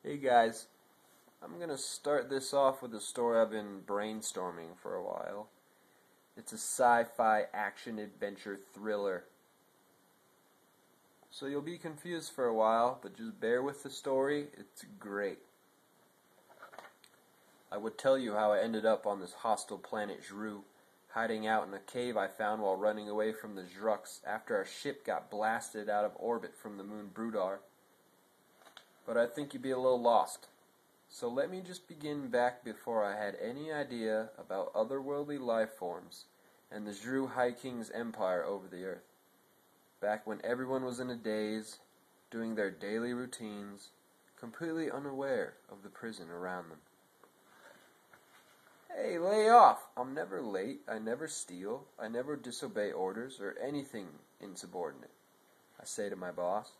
Hey guys, I'm gonna start this off with a story I've been brainstorming for a while. It's a sci-fi action-adventure thriller. So you'll be confused for a while, but just bear with the story, it's great. I would tell you how I ended up on this hostile planet Zhru, hiding out in a cave I found while running away from the Zhrux after our ship got blasted out of orbit from the moon Brudar. But I think you'd be a little lost. So let me just begin back before I had any idea about otherworldly life forms and the Zhru High King's empire over the earth. Back when everyone was in a daze, doing their daily routines, completely unaware of the prison around them. Hey, lay off! I'm never late, I never steal, I never disobey orders or anything insubordinate, I say to my boss.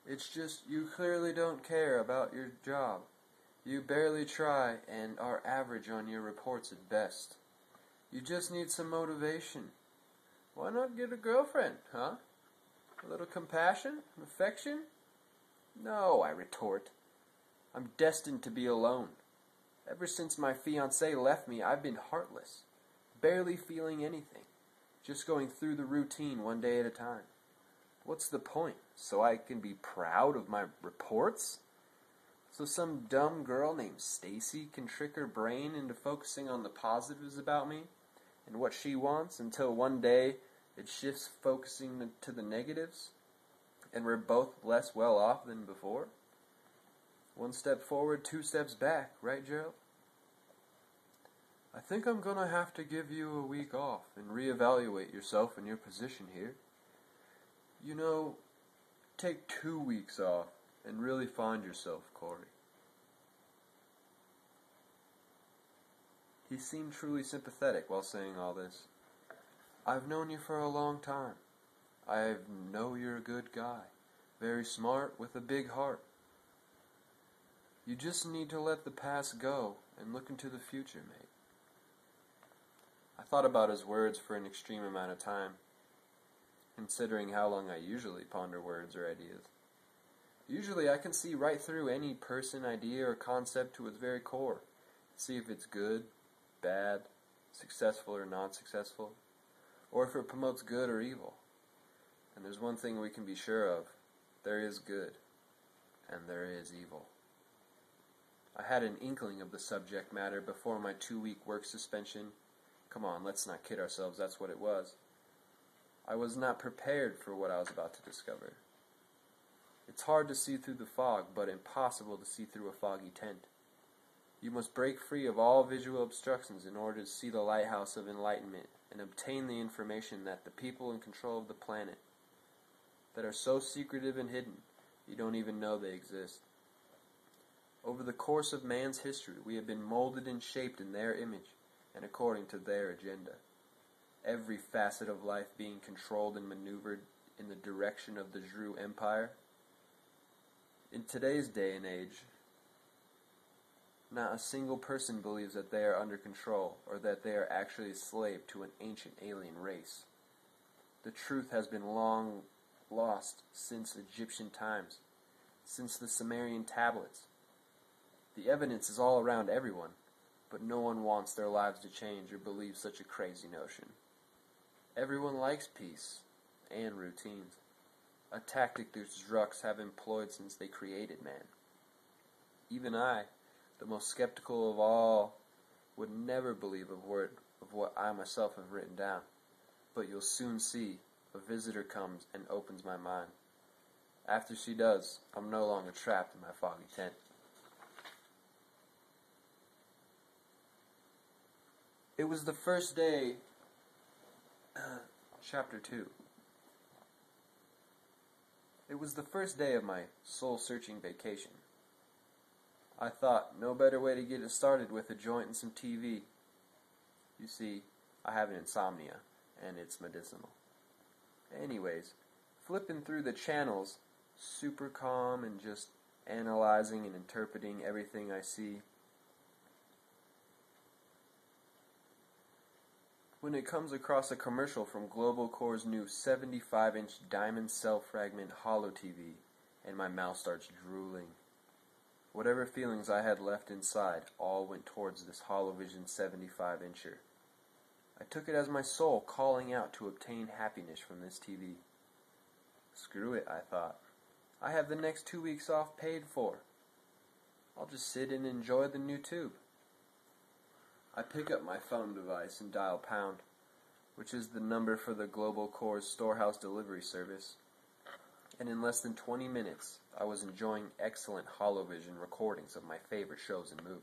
It's just you clearly don't care about your job. You barely try and are average on your reports at best. You just need some motivation. Why not get a girlfriend, huh? A little compassion? Affection? No, I retort. I'm destined to be alone. Ever since my fiancée left me, I've been heartless, barely feeling anything, just going through the routine one day at a time. What's the point? So I can be proud of my reports? So some dumb girl named Stacy can trick her brain into focusing on the positives about me and what she wants until one day it shifts focusing to the negatives and we're both less well off than before? One step forward, two steps back, right, Gerald? I think I'm gonna have to give you a week off and reevaluate yourself and your position here. You know, take 2 weeks off and really find yourself, Corey. He seemed truly sympathetic while saying all this. I've known you for a long time. I know you're a good guy, very smart with a big heart. You just need to let the past go and look into the future, mate. I thought about his words for an extreme amount of time, considering how long I usually ponder words or ideas. Usually I can see right through any person, idea, or concept to its very core. See if it's good, bad, successful or non-successful, or if it promotes good or evil. And there's one thing we can be sure of. There is good, and there is evil. I had an inkling of the subject matter before my 2-week work suspension. Come on, let's not kid ourselves, that's what it was. I was not prepared for what I was about to discover. It's hard to see through the fog, but impossible to see through a foggy tent. You must break free of all visual obstructions in order to see the lighthouse of enlightenment and obtain the information that the people in control of the planet, that are so secretive and hidden, you don't even know they exist. Over the course of man's history, we have been molded and shaped in their image and according to their agenda. Every facet of life being controlled and maneuvered in the direction of the Zhru Empire. In today's day and age, not a single person believes that they are under control or that they are actually a slave to an ancient alien race. The truth has been long lost since Egyptian times, since the Sumerian tablets. The evidence is all around everyone, but no one wants their lives to change or believe such a crazy notion. Everyone likes peace and routines, a tactic the Zhrux have employed since they created man. Even I, the most skeptical of all, would never believe a word of what I myself have written down. But you'll soon see, a visitor comes and opens my mind. After she does, I'm no longer trapped in my foggy tent. It was the first day, Chapter 2. It was the first day of my soul-searching vacation. I thought, no better way to get it started with a joint and some TV. You see, I have an insomnia, and it's medicinal. Anyways, flipping through the channels, super calm and just analyzing and interpreting everything I see. When it comes across a commercial from Global Core's new 75-inch diamond cell fragment holo TV, and my mouth starts drooling. Whatever feelings I had left inside all went towards this HoloVision 75-incher. I took it as my soul calling out to obtain happiness from this TV. Screw it, I thought. I have the next 2 weeks off paid for. I'll just sit and enjoy the new tube. I pick up my phone device and dial pound, which is the number for the Global Core's storehouse delivery service, and in less than 20 minutes, I was enjoying excellent HoloVision recordings of my favorite shows and movies.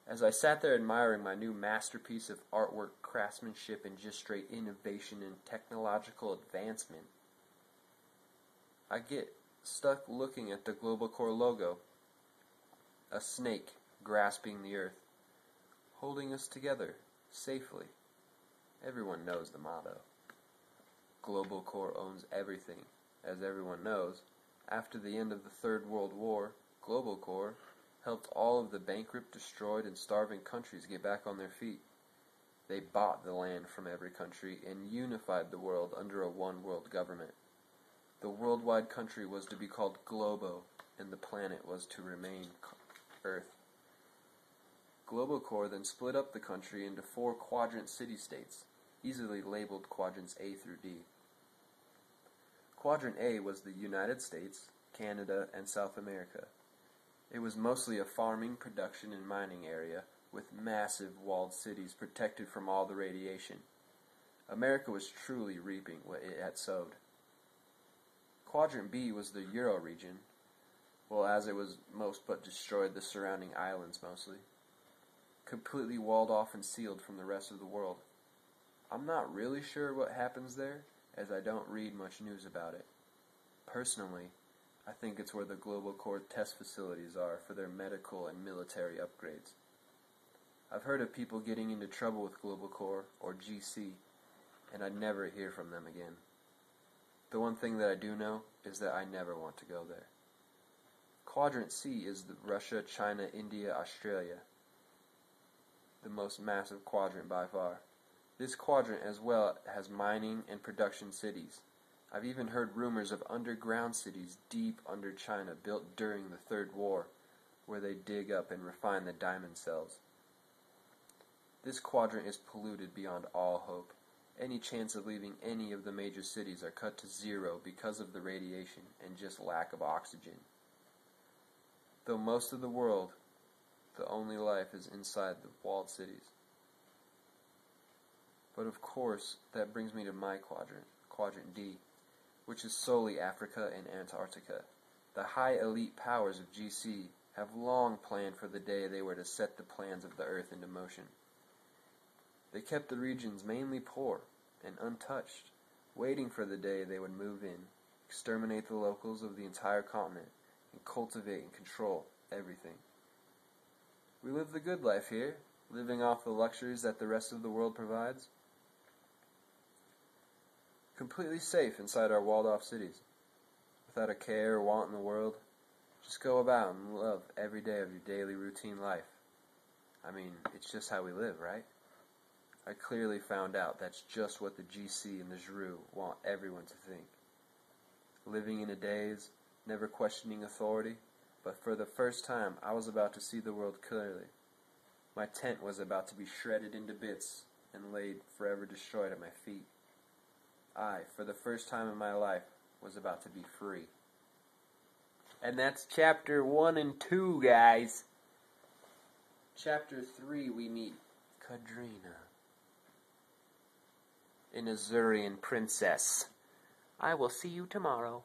As I sat there admiring my new masterpiece of artwork, craftsmanship, and just straight innovation and technological advancement, I get stuck looking at the Global Core logo, a snake grasping the earth, holding us together safely. Everyone knows the motto. Global Core owns everything. As everyone knows, after the end of the Third World War, Global Core helped all of the bankrupt, destroyed, and starving countries get back on their feet. They bought the land from every country and unified the world under a one-world government. The worldwide country was to be called Globo, and the planet was to remain Earth. Global Core then split up the country into 4 quadrant city-states, easily labeled quadrants A through D. Quadrant A was the United States, Canada, and South America. It was mostly a farming, production, and mining area with massive walled cities protected from all the radiation. America was truly reaping what it had sowed. Quadrant B was the Euro region, well, as it was most but destroyed the surrounding islands mostly, completely walled off and sealed from the rest of the world. I'm not really sure what happens there, as I don't read much news about it. Personally, I think it's where the Global Core test facilities are for their medical and military upgrades. I've heard of people getting into trouble with Global Core, or GC, and I'd never hear from them again. The one thing that I do know is that I never want to go there. Quadrant C is Russia, China, India, Australia, the most massive quadrant by far. This quadrant as well has mining and production cities. I've even heard rumors of underground cities deep under China built during the Third War, where they dig up and refine the diamond cells. This quadrant is polluted beyond all hope. Any chance of leaving any of the major cities are cut to zero because of the radiation and just lack of oxygen. Though most of the world, the only life is inside the walled cities. But of course, that brings me to my quadrant, Quadrant D, which is solely Africa and Antarctica. The high elite powers of GC have long planned for the day they were to set the plans of the Earth into motion. They kept the regions mainly poor and untouched, waiting for the day they would move in, exterminate the locals of the entire continent, and cultivate and control everything. We live the good life here, living off the luxuries that the rest of the world provides. Completely safe inside our walled-off cities, without a care or want in the world. Just go about and love every day of your daily routine life. I mean, it's just how we live, right? I clearly found out that's just what the GC and the Zhru want everyone to think. Living in a daze, never questioning authority, but for the first time I was about to see the world clearly. My tent was about to be shredded into bits and laid forever destroyed at my feet. I, for the first time in my life, was about to be free. And that's chapter 1 and 2, guys. Chapter 3, we meet Kadrina, an Azurian princess. I will see you tomorrow.